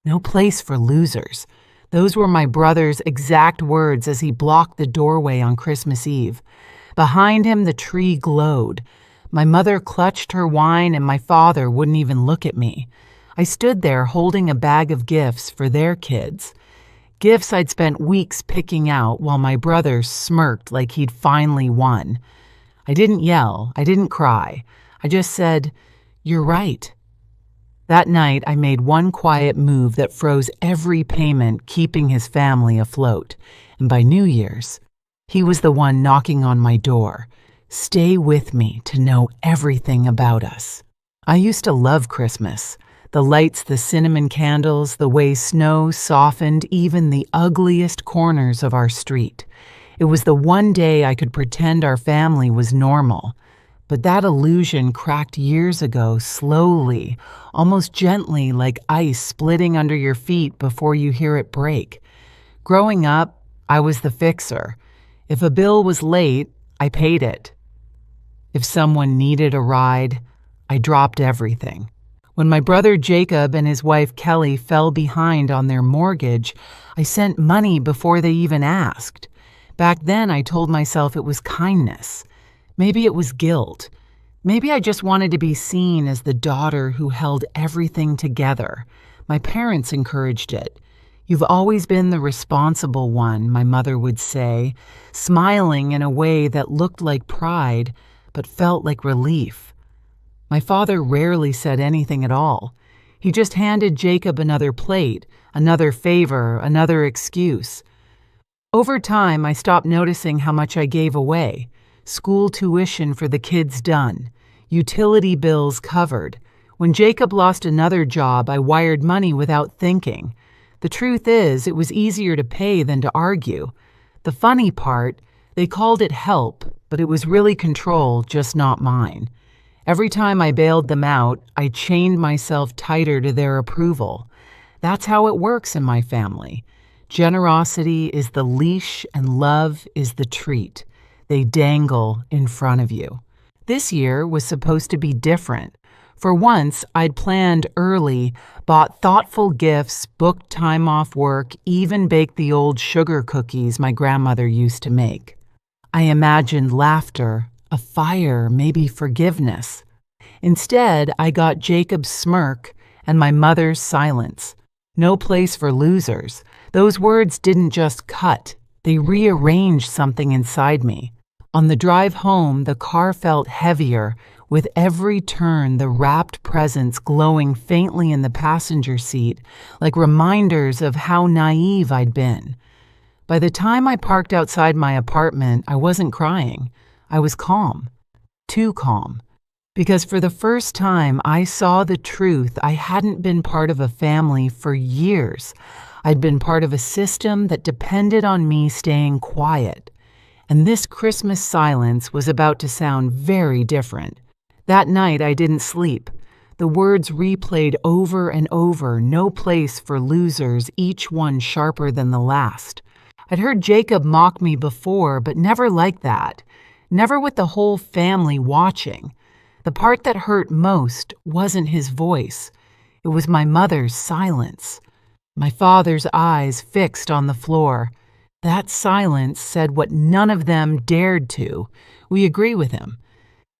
No place for losers. Those were my brother's exact words as he blocked the doorway on Christmas Eve. Behind him, the tree glowed. My mother clutched her wine, and my father wouldn't even look at me. I stood there holding a bag of gifts for their kids. Gifts I'd spent weeks picking out while my brother smirked like he'd finally won. I didn't yell. I didn't cry. I just said, "You're right." That night, I made one quiet move that froze every payment, keeping his family afloat. And by New Year's, he was the one knocking on my door. Stay with me to know everything about us. I used to love Christmas. The lights, the cinnamon candles, the way snow softened even the ugliest corners of our street. It was the one day I could pretend our family was normal. But that illusion cracked years ago, slowly, almost gently, like ice splitting under your feet before you hear it break. Growing up, I was the fixer. If a bill was late, I paid it. If someone needed a ride, I dropped everything. When my brother Jacob and his wife Kelly fell behind on their mortgage, I sent money before they even asked. Back then, I told myself it was kindness. Maybe it was guilt. Maybe I just wanted to be seen as the daughter who held everything together. My parents encouraged it. "You've always been the responsible one," my mother would say, smiling in a way that looked like pride but felt like relief. My father rarely said anything at all. He just handed Jacob another plate, another favor, another excuse. Over time, I stopped noticing how much I gave away. School tuition for the kids done. Utility bills covered. When Jacob lost another job, I wired money without thinking. The truth is, it was easier to pay than to argue. The funny part, they called it help, but it was really control, just not mine. Every time I bailed them out, I chained myself tighter to their approval. That's how it works in my family. Generosity is the leash and love is the treat. They dangle in front of you. This year was supposed to be different. For once, I'd planned early, bought thoughtful gifts, booked time off work, even baked the old sugar cookies my grandmother used to make. I imagined laughter, a fire, maybe forgiveness. Instead, I got Jacob's smirk and my mother's silence. No place for losers. Those words didn't just cut. They rearranged something inside me. On the drive home, the car felt heavier. With every turn, the wrapped presents glowing faintly in the passenger seat, like reminders of how naive I'd been. By the time I parked outside my apartment, I wasn't crying. I was calm. Too calm. Because for the first time, I saw the truth. I hadn't been part of a family for years. I'd been part of a system that depended on me staying quiet. And this Christmas silence was about to sound very different. That night, I didn't sleep. The words replayed over and over, no place for losers, each one sharper than the last. I'd heard Jacob mock me before, but never like that. Never with the whole family watching. The part that hurt most wasn't his voice. It was my mother's silence. My father's eyes fixed on the floor. That silence said what none of them dared to. We agree with him.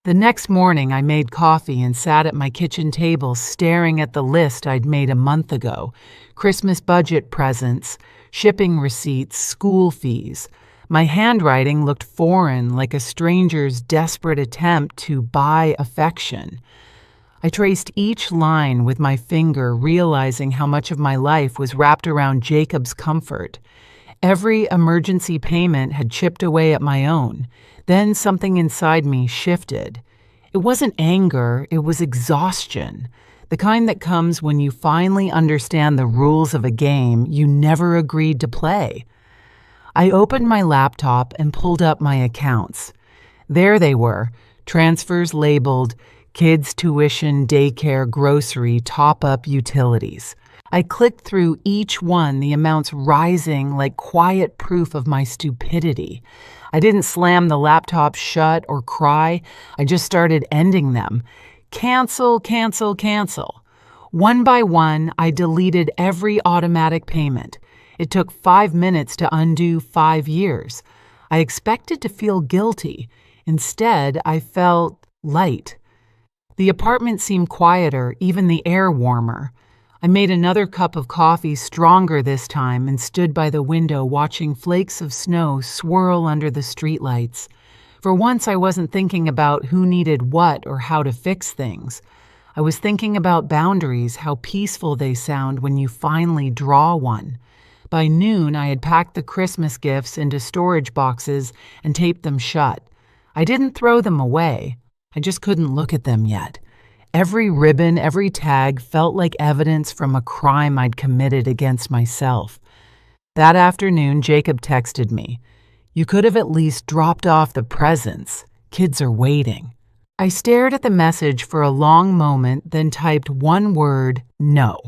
The next morning, I made coffee and sat at my kitchen table staring at the list I'd made a month ago. Christmas budget presents, shipping receipts, school fees. My handwriting looked foreign, like a stranger's desperate attempt to buy affection. I traced each line with my finger, realizing how much of my life was wrapped around Jacob's comfort. Every emergency payment had chipped away at my own. Then something inside me shifted. It wasn't anger, it was exhaustion. The kind that comes when you finally understand the rules of a game you never agreed to play. I opened my laptop and pulled up my accounts. There they were, transfers labeled kids' tuition, daycare, grocery, top-up utilities. I clicked through each one, the amounts rising like quiet proof of my stupidity. I didn't slam the laptop shut or cry. I just started ending them. Cancel, cancel, cancel. One by one, I deleted every automatic payment. It took 5 minutes to undo 5 years. I expected to feel guilty. Instead, I felt light. The apartment seemed quieter, even the air warmer. I made another cup of coffee, stronger this time, and stood by the window watching flakes of snow swirl under the streetlights. For once, I wasn't thinking about who needed what or how to fix things. I was thinking about boundaries, how peaceful they sound when you finally draw one. By noon, I had packed the Christmas gifts into storage boxes and taped them shut. I didn't throw them away. I just couldn't look at them yet. Every ribbon, every tag felt like evidence from a crime I'd committed against myself. That afternoon, Jacob texted me. "You could have at least dropped off the presents. Kids are waiting." I stared at the message for a long moment, then typed one word, "No."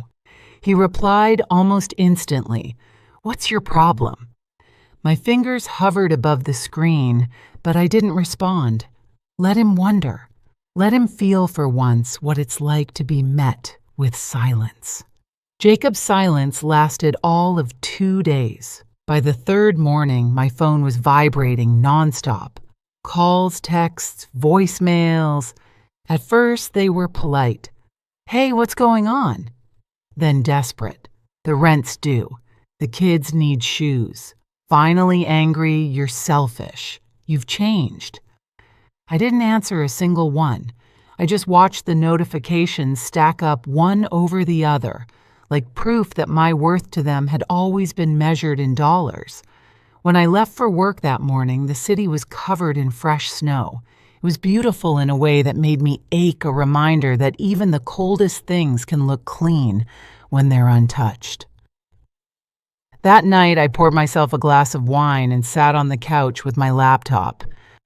He replied almost instantly, "What's your problem?" My fingers hovered above the screen, but I didn't respond. Let him wonder. Let him feel for once what it's like to be met with silence. Jacob's silence lasted all of 2 days. By the third morning, my phone was vibrating nonstop. Calls, texts, voicemails. At first, they were polite. "Hey, what's going on?" Then desperate. "The rent's due. The kids need shoes." Finally angry, "You're selfish. You've changed." I didn't answer a single one. I just watched the notifications stack up one over the other, like proof that my worth to them had always been measured in dollars. When I left for work that morning, the city was covered in fresh snow. It was beautiful in a way that made me ache, a reminder that even the coldest things can look clean when they're untouched. That night, I poured myself a glass of wine and sat on the couch with my laptop.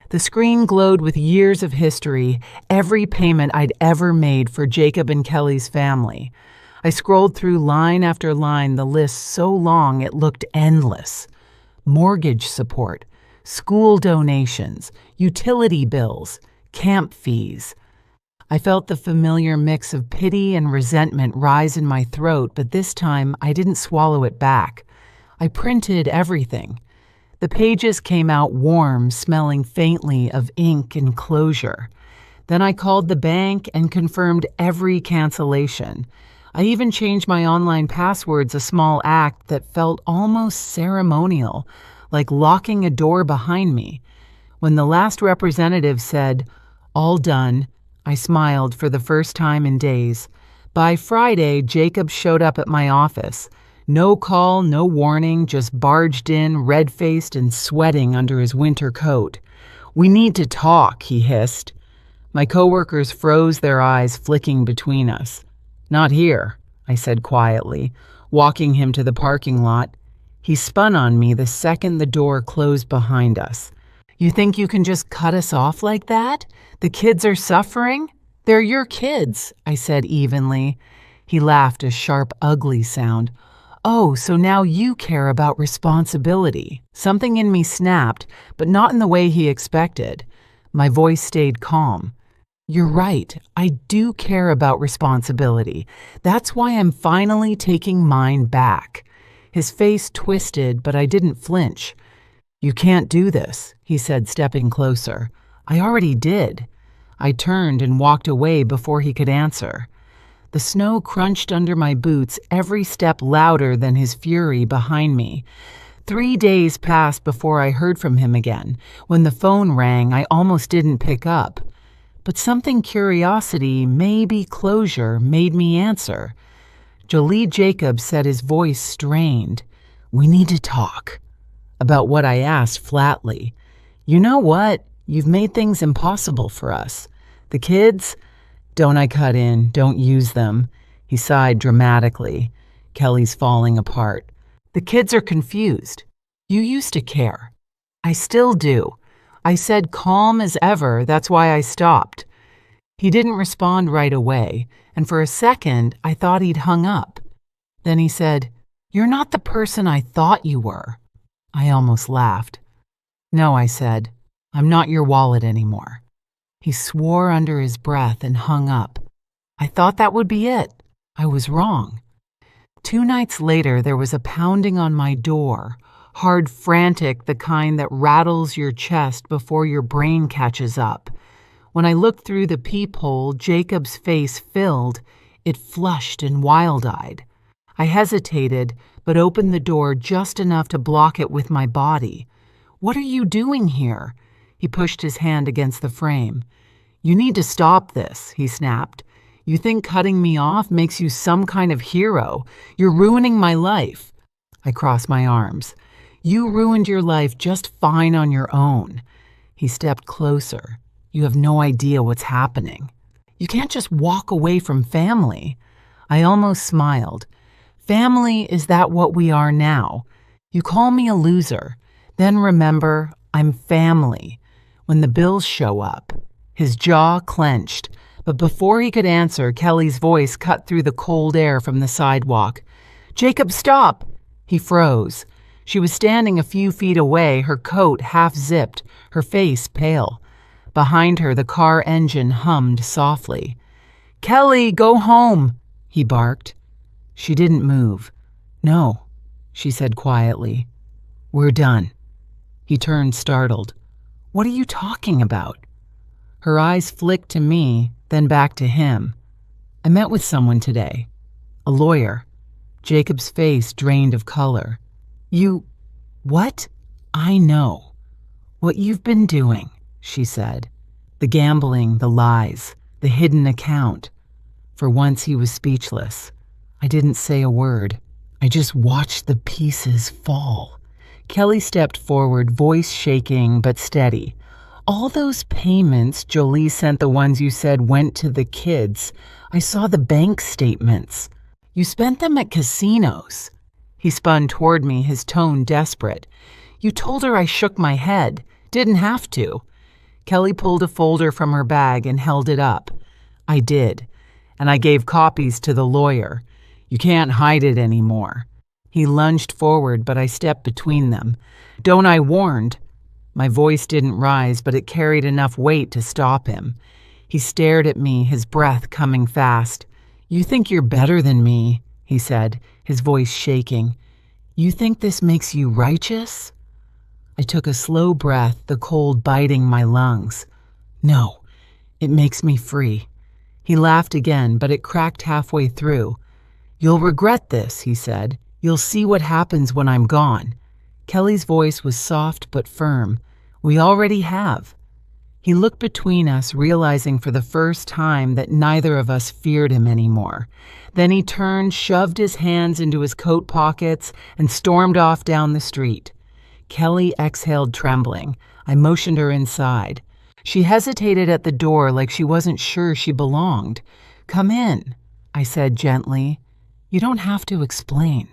The screen glowed with years of history, every payment I'd ever made for Jacob and Kelly's family. I scrolled through line after line, the list so long it looked endless. Mortgage support, school donations, utility bills, camp fees. I felt the familiar mix of pity and resentment rise in my throat, but this time I didn't swallow it back. I printed everything. The pages came out warm, smelling faintly of ink and closure. Then I called the bank and confirmed every cancellation. I even changed my online passwords, a small act that felt almost ceremonial, like locking a door behind me. When the last representative said, "All done," I smiled for the first time in days. By Friday, Jacob showed up at my office. No call, no warning, just barged in, red-faced and sweating under his winter coat. "We need to talk," he hissed. My coworkers froze their eyes, flicking between us. "Not here," I said quietly, walking him to the parking lot. He spun on me the second the door closed behind us. "You think you can just cut us off like that? The kids are suffering?" "They're your kids," I said evenly. He laughed, a sharp, ugly sound. "Oh, so now you care about responsibility." Something in me snapped, but not in the way he expected. My voice stayed calm. "You're right. I do care about responsibility. That's why I'm finally taking mine back." His face twisted, but I didn't flinch. "You can't do this," he said, stepping closer. "I already did." I turned and walked away before he could answer. The snow crunched under my boots, every step louder than his fury behind me. 3 days passed before I heard from him again. When the phone rang, I almost didn't pick up. But something curiosity, maybe closure, made me answer. Jolie Jacobs said, his voice strained, "We need to talk." About what I asked flatly. "You know what? You've made things impossible for us. The kids?" "Don't," I cut in. "Don't use them." He sighed dramatically. "Kelly's falling apart. The kids are confused. You used to care." "I still do." I said, calm as ever. "That's why I stopped." He didn't respond right away, and for a second I thought he'd hung up. Then he said, "You're not the person I thought you were." I almost laughed. "No," I said. "I'm not your wallet anymore." He swore under his breath and hung up. I thought that would be it. I was wrong. 2 nights later, there was a pounding on my door, hard, frantic, the kind that rattles your chest before your brain catches up. When I looked through the peephole, Jacob's face filled. It flushed and wild-eyed. I hesitated, but opened the door just enough to block it with my body. "What are you doing here?" He pushed his hand against the frame. "You need to stop this," he snapped. "You think cutting me off makes you some kind of hero. You're ruining my life." I crossed my arms. "You ruined your life just fine on your own." He stepped closer. "You have no idea what's happening. You can't just walk away from family." I almost smiled. "Family, is that what we are now? You call me a loser. Then remember, I'm family. When the bills show up." His jaw clenched, but before he could answer, Kelly's voice cut through the cold air from the sidewalk. "Jacob, stop!" He froze. She was standing a few feet away, her coat half-zipped, her face pale. Behind her, the car engine hummed softly. "Kelly, go home!" he barked. She didn't move. "No," she said quietly. "We're done." He turned, startled. "What are you talking about?" Her eyes flicked to me, then back to him. "I met with someone today. A lawyer." Jacob's face drained of color. "You... what?" "I know. What you've been doing," she said. "The gambling, the lies, the hidden account." For once he was speechless. I didn't say a word. I just watched the pieces fall. Kelly stepped forward, voice shaking but steady. "All those payments Jolie sent, the ones you said went to the kids. I saw the bank statements. You spent them at casinos." He spun toward me, his tone desperate. "You told her I shook my head. Didn't have to." Kelly pulled a folder from her bag and held it up. "I did. And I gave copies to the lawyer. You can't hide it anymore." He lunged forward, but I stepped between them. "Don't I warned?" My voice didn't rise, but it carried enough weight to stop him. He stared at me, his breath coming fast. "You think you're better than me," he said, his voice shaking. "You think this makes you righteous?" I took a slow breath, the cold biting my lungs. "No, it makes me free." He laughed again, but it cracked halfway through. "You'll regret this," he said. "You'll see what happens when I'm gone." Kelly's voice was soft but firm. "We already have." He looked between us, realizing for the first time that neither of us feared him anymore. Then he turned, shoved his hands into his coat pockets, and stormed off down the street. Kelly exhaled, trembling. I motioned her inside. She hesitated at the door like she wasn't sure she belonged. "Come in," I said gently. "You don't have to explain."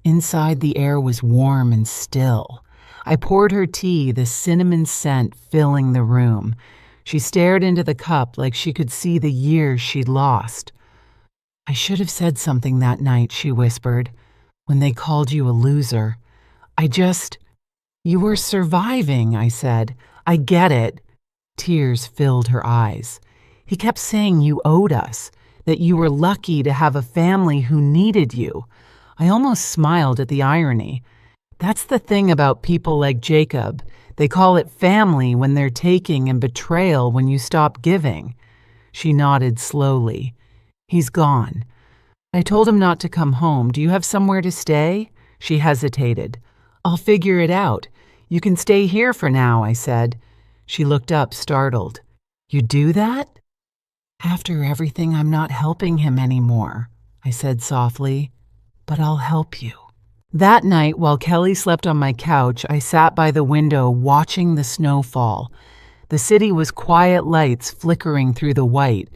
Inside, the air was warm and still. I poured her tea, the cinnamon scent filling the room. She stared into the cup like she could see the years she'd lost. "I should have said something that night," she whispered, "when they called you a loser. You were surviving," I said. "I get it." Tears filled her eyes. "He kept saying you owed us, that you were lucky to have a family who needed you." I almost smiled at the irony. "That's the thing about people like Jacob. They call it family when they're taking and betrayal when you stop giving." She nodded slowly. "He's gone. I told him not to come home. Do you have somewhere to stay?" She hesitated. "I'll figure it out. You can stay here for now," I said. She looked up, startled. "You do that?" "After everything, I'm not helping him anymore," I said softly. "But I'll help you." That night, while Kelly slept on my couch, I sat by the window watching the snow fall. The city was quiet lights flickering through the white.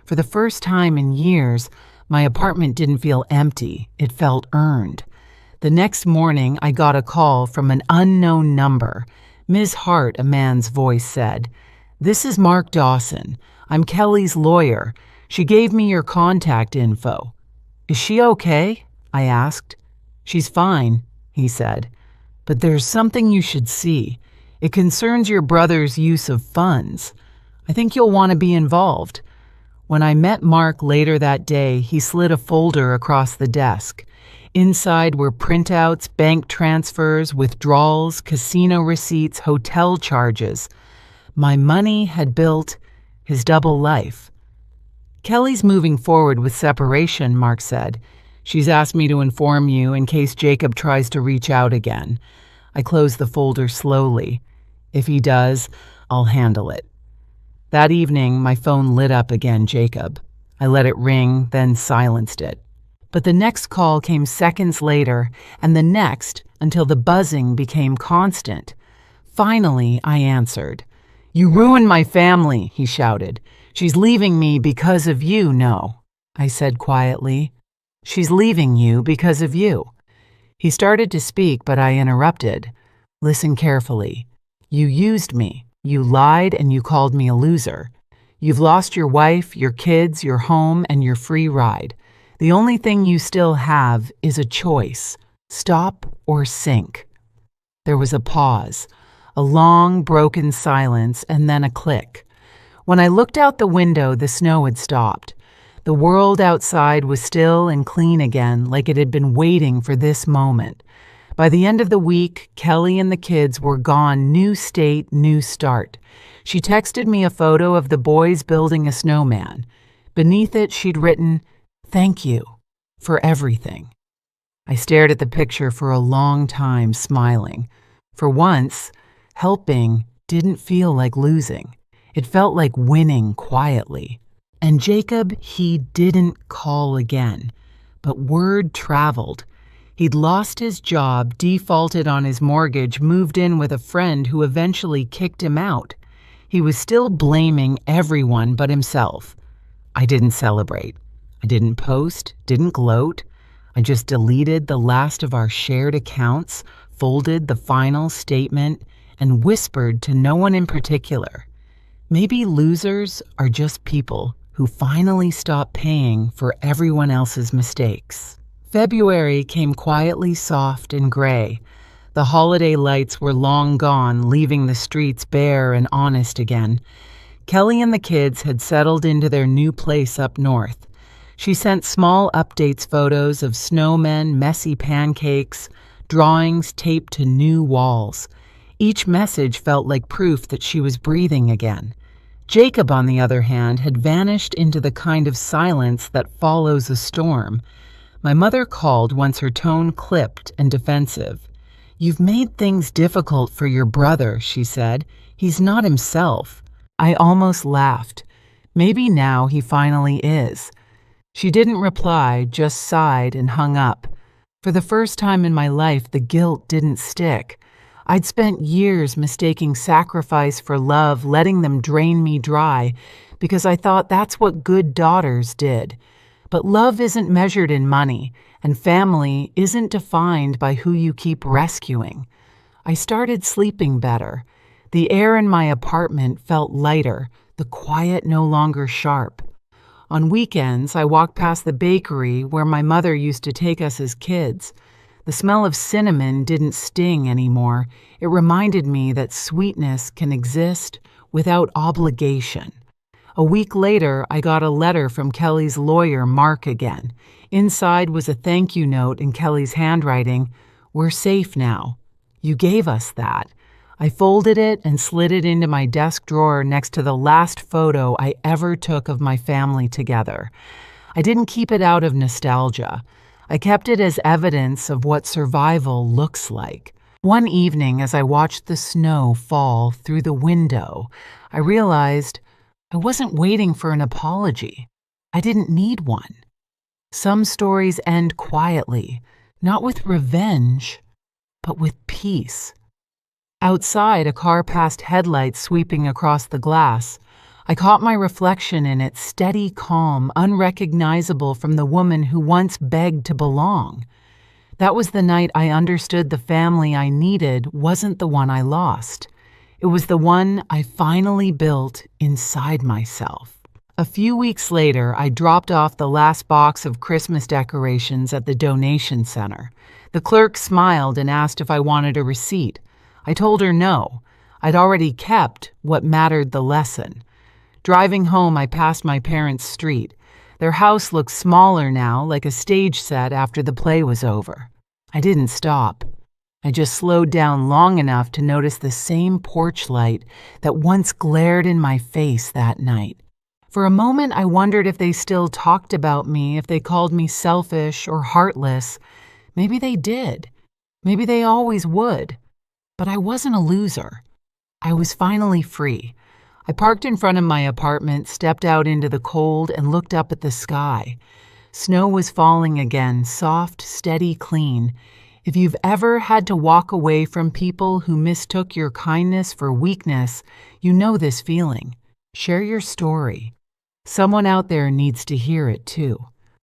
For the first time in years, my apartment didn't feel empty. It felt earned. The next morning, I got a call from an unknown number. "Ms. Hart," a man's voice said. "This is Mark Dawson. I'm Kelly's lawyer. She gave me your contact info." "Is she okay?" I asked. "She's fine," he said. "But there's something you should see. It concerns your brother's use of funds. I think you'll want to be involved." When I met Mark later that day, he slid a folder across the desk. Inside were printouts, bank transfers, withdrawals, casino receipts, hotel charges. My money had built his double life. "Kelly's moving forward with separation," Mark said. "She's asked me to inform you in case Jacob tries to reach out again." I closed the folder slowly. "If he does, I'll handle it." That evening, my phone lit up again, Jacob. I let it ring, then silenced it. But the next call came seconds later, and the next, until the buzzing became constant. Finally, I answered. "You ruined my family," he shouted. "She's leaving me because of you, no," I said quietly. "She's leaving you because of you." He started to speak, but I interrupted. "Listen carefully. You used me. You lied and you called me a loser. You've lost your wife, your kids, your home, and your free ride. The only thing you still have is a choice. Stop or sink." There was a pause, a long, broken silence, and then a click. When I looked out the window, the snow had stopped. The world outside was still and clean again, like it had been waiting for this moment. By the end of the week, Kelly and the kids were gone, new state, new start. She texted me a photo of the boys building a snowman. Beneath it, she'd written, "Thank you for everything." I stared at the picture for a long time, smiling. For once, helping didn't feel like losing. It felt like winning quietly. And Jacob, he didn't call again. But word traveled. He'd lost his job, defaulted on his mortgage, moved in with a friend who eventually kicked him out. He was still blaming everyone but himself. I didn't celebrate. I didn't post, didn't gloat. I just deleted the last of our shared accounts, folded the final statement, and whispered to no one in particular. Maybe losers are just people who finally stop paying for everyone else's mistakes. February came quietly soft and gray. The holiday lights were long gone, leaving the streets bare and honest again. Kelly and the kids had settled into their new place up north. She sent small updates photos of snowmen, messy pancakes, drawings taped to new walls. Each message felt like proof that she was breathing again. Jacob, on the other hand, had vanished into the kind of silence that follows a storm. My mother called once, her tone clipped and defensive. "You've made things difficult for your brother," she said. "He's not himself." I almost laughed. Maybe now he finally is. She didn't reply, just sighed and hung up. For the first time in my life, the guilt didn't stick. I'd spent years mistaking sacrifice for love, letting them drain me dry, because I thought that's what good daughters did. But love isn't measured in money, and family isn't defined by who you keep rescuing. I started sleeping better. The air in my apartment felt lighter, the quiet no longer sharp. On weekends, I walked past the bakery where my mother used to take us as kids. The smell of cinnamon didn't sting anymore. It reminded me that sweetness can exist without obligation. A week later, I got a letter from Kelly's lawyer, Mark, again. Inside was a thank you note in Kelly's handwriting. "We're safe now. You gave us that." I folded it and slid it into my desk drawer next to the last photo I ever took of my family together. I didn't keep it out of nostalgia. I kept it as evidence of what survival looks like. One evening, as I watched the snow fall through the window, I realized I wasn't waiting for an apology. I didn't need one. Some stories end quietly, not with revenge, but with peace. Outside, a car passed headlights sweeping across the glass. I caught my reflection in it, steady, calm, unrecognizable from the woman who once begged to belong. That was the night I understood the family I needed wasn't the one I lost. It was the one I finally built inside myself. A few weeks later, I dropped off the last box of Christmas decorations at the donation center. The clerk smiled and asked if I wanted a receipt. I told her no. I'd already kept what mattered the lesson. Driving home, I passed my parents' street. Their house looked smaller now, like a stage set after the play was over. I didn't stop. I just slowed down long enough to notice the same porch light that once glared in my face that night. For a moment, I wondered if they still talked about me, if they called me selfish or heartless. Maybe they did. Maybe they always would. But I wasn't a loser. I was finally free. I parked in front of my apartment, stepped out into the cold, and looked up at the sky. Snow was falling again, soft, steady, clean. If you've ever had to walk away from people who mistook your kindness for weakness, you know this feeling. Share your story. Someone out there needs to hear it too.